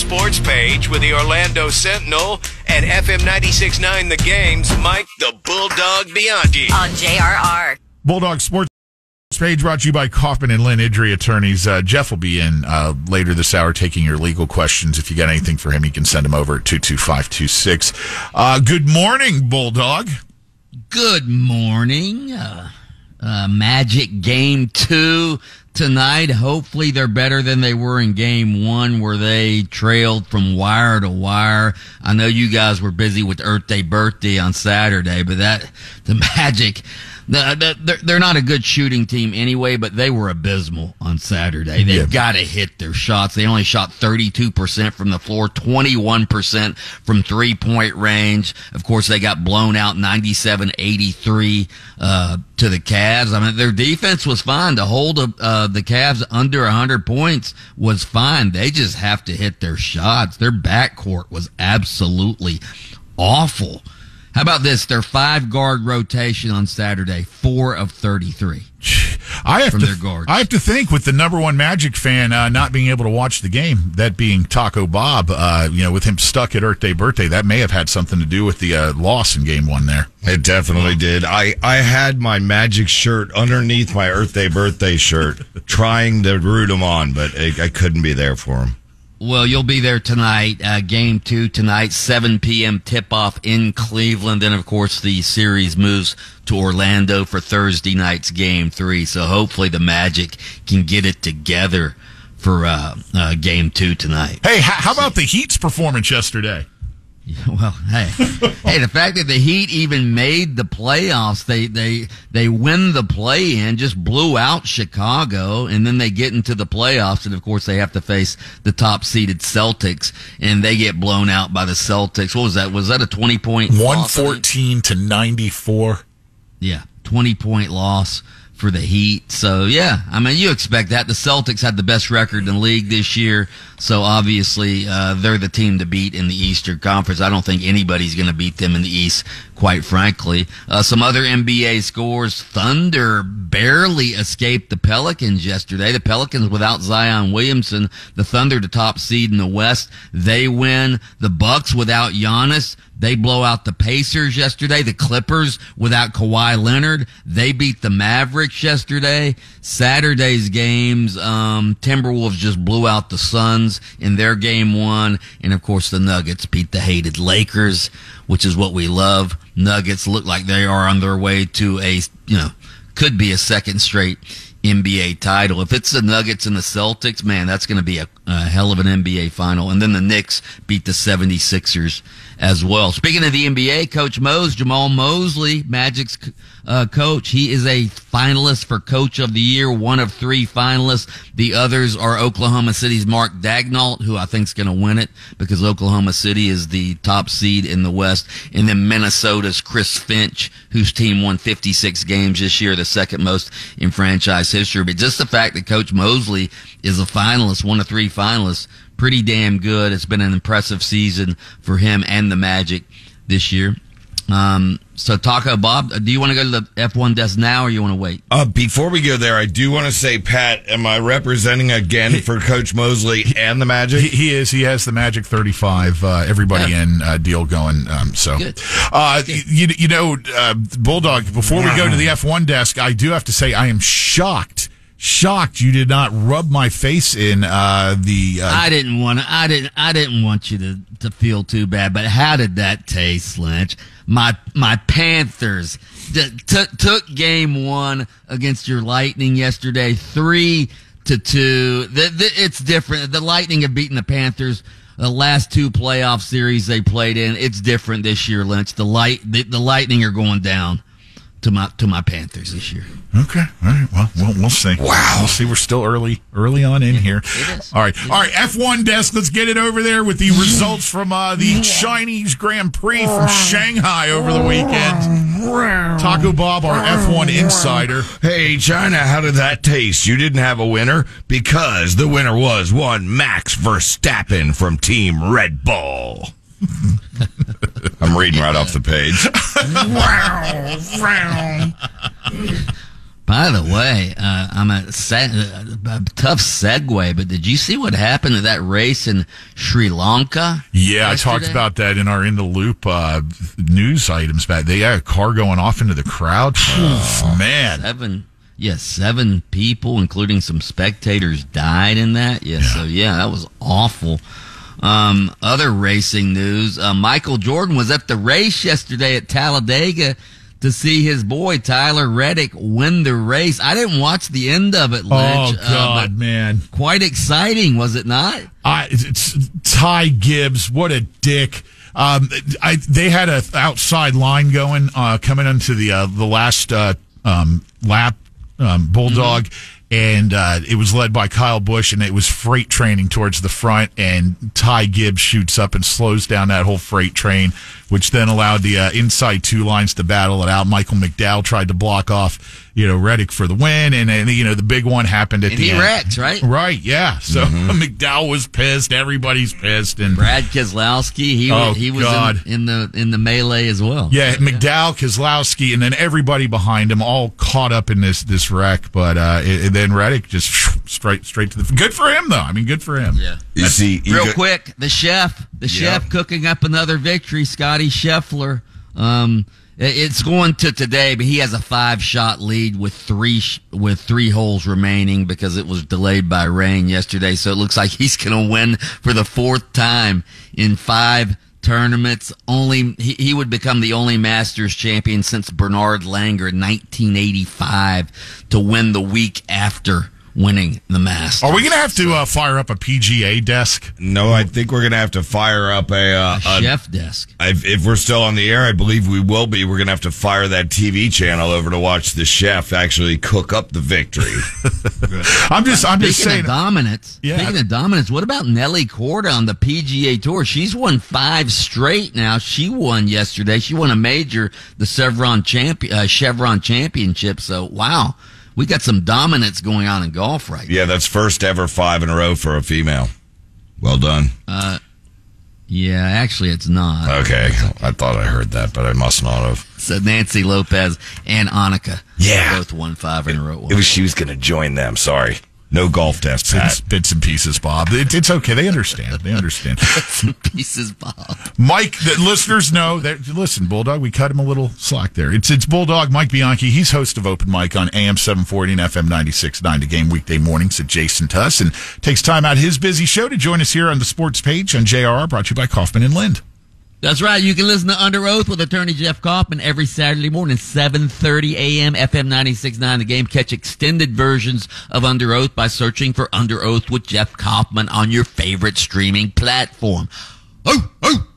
sports page with the Orlando Sentinel and FM 96.9 The Game's Mike the Bulldog Bianchi. On JRR. Bulldog Sports page brought to you by Kaufman and Lynn Idry Attorneys. Jeff will be in later this hour taking your legal questions. If you got anything for him, you can send him over at 22526. Good morning, Bulldog. Good morning. Magic Game 2 tonight. Hopefully they're better than they were in Game 1 where they trailed from wire to wire. I know you guys were busy with Earth Day birthday on Saturday, but the Magic, they're not a good shooting team anyway, but they were abysmal on Saturday. They've got to hit their shots. They only shot 32% from the floor, 21% from three-point range. Of course, they got blown out 97-83 to the Cavs. I mean, their defense was fine. To hold the Cavs under 100 points was fine. They just have to hit their shots. Their backcourt was absolutely awful. How about this? Their 5-guard rotation on Saturday, 4 of 33. Their guards. I have to think with the number one Magic fan not being able to watch the game, that being Taco Bob, with him stuck at Earth Day birthday, that may have had something to do with the loss in Game 1 there. It definitely did. I had my Magic shirt underneath my Earth Day birthday shirt, trying to root him on, but I couldn't be there for him. Well, you'll be there tonight. Game 2 tonight, 7 p.m. tip-off in Cleveland. Then, of course, the series moves to Orlando for Thursday night's Game 3. So hopefully the Magic can get it together for Game 2 tonight. Hey, how about the Heat's performance yesterday? Well, hey, the fact that the Heat even made the playoffs, they win the play-in, just blew out Chicago, and then they get into the playoffs, and of course they have to face the top-seeded Celtics, and they get blown out by the Celtics. What was that? Was that a 20-point loss? 114-94. Yeah, 20-point loss for the Heat. So, yeah, I mean, you expect that. The Celtics had the best record in the league this year, so obviously they're the team to beat in the Eastern Conference. I don't think anybody's going to beat them in the East, quite frankly. Some other NBA scores. Thunder barely escaped the Pelicans yesterday. The Pelicans without Zion Williamson, the Thunder the top seed in the West. They win. The Bucks without Giannis, they blow out the Pacers yesterday. The Clippers without Kawhi Leonard, they beat the Mavericks yesterday. Saturday's games, Timberwolves just blew out the Suns in their Game 1. And, of course, the Nuggets beat the hated Lakers, which is what we love. Nuggets look like they are on their way to could be a second straight NBA title. If it's the Nuggets and the Celtics, man, that's going to be a hell of an NBA final. And then the Knicks beat the 76ers as well. Speaking of the NBA, Coach Jamal Mosley, Magic's coach, he is a finalist for Coach of the Year, one of 3 finalists. The others are Oklahoma City's Mark Daigneault, who I think is going to win it because Oklahoma City is the top seed in the West, and then Minnesota's Chris Finch, whose team won 56 games this year, the second most in franchise history. But just the fact that Coach Mosley is a finalist, one of 3 finalists, pretty damn good. It's been an impressive season for him and the Magic this year. So, Taco Bob, do you want to go to the F1 desk now or you want to wait? Before we go there, I do want to say, Pat, am I representing again for Coach Mosley and the Magic? He is. He has the Magic 35, everybody in deal going. Good. Bulldog, before we go to the F1 desk, I do have to say I am shocked you did not rub my face in the. I didn't want you to feel too bad, but how did that taste, Lynch? My Panthers took Game 1 against your Lightning yesterday, 3-2. It's different. The Lightning have beaten the Panthers the last 2 playoff series they played in. It's different this year, Lynch. The Lightning are going down to my Panthers this year. Okay. All right. Well, we'll see. Wow. We'll see. We're still early on in here. It is. All right. F1 desk. Let's get it over there with the results from the Chinese Grand Prix from Shanghai over the weekend. Taco Bob, our F1 insider. Hey, China, how did that taste? You didn't have a winner because the winner was one Max Verstappen from Team Red Bull. I'm reading right off the page. By the way, I'm a tough segue, but did you see what happened to that race in Sri Lanka? Yeah, yesterday? I talked about that in our In the Loop news items. They had a car going off into the crowd. Man. 7 people, including some spectators, died in that. So that was awful. Other racing news, Michael Jordan was at the race yesterday at Talladega to see his boy Tyler Reddick win the race. I didn't watch the end of it, Lynch. Oh, God, man. Quite exciting, was it not? It's Ty Gibbs, what a dick. They had an outside line going, coming into the last lap, Bulldog. Mm-hmm. And it was led by Kyle Busch, and it was freight training towards the front, and Ty Gibbs shoots up and slows down that whole freight train, which then allowed the inside two lines to battle it out. Michael McDowell tried to block off, Reddick for the win, and the big one happened at the end. He wrecked, right? Right, yeah. So McDowell was pissed, everybody's pissed, and Brad Keselowski, he was in the melee as well. Yeah, McDowell, Keselowski, and then everybody behind him all caught up in this wreck, but then Reddick just straight to the. Good for him, though. I mean, good for him. Yeah. Real quick, the chef cooking up another victory, Scotty Scheffler. It's going to today, but he has a 5-shot lead with three holes remaining because it was delayed by rain yesterday. So it looks like he's going to win for the 4th time in 5 tournaments. He would become the only Masters champion since Bernard Langer in 1985 to win the week after winning the Masters. Are we going to have to fire up a PGA desk? No, I think we're going to have to fire up a chef desk. If we're still on the air, I believe we will be. We're going to have to fire that TV channel over to watch the chef actually cook up the victory. I'm just saying. Speaking of dominance, what about Nelly Korda on the PGA Tour? She's won 5 straight now. She won yesterday. She won a major, the Chevron Championship. So, wow. We got some dominance going on in golf right now. Yeah, that's first ever 5 in a row for a female. Well done. Yeah, actually it's not. Okay. I thought I heard that, but I must not have. So Nancy Lopez and Annika. Yeah. Both won 5 in a row. She was going to join them. Sorry. No golf test. Bits and pieces, Bob. It's okay. They understand. Bits and pieces, Bob. Mike, the listeners know that. Listen, Bulldog, we cut him a little slack there. It's Bulldog Mike Bianchi. He's host of Open Mic on AM 740 and FM 96.9 The Game weekday mornings adjacent to us, and takes time out of his busy show to join us here on the sports page on JRR, brought to you by Kaufman and Lind. That's right. You can listen to Under Oath with attorney Jeff Kaufman every Saturday morning, 7:30 a.m., FM 96.9 The Game. Catch extended versions of Under Oath by searching for Under Oath with Jeff Kaufman on your favorite streaming platform. Oh, oh.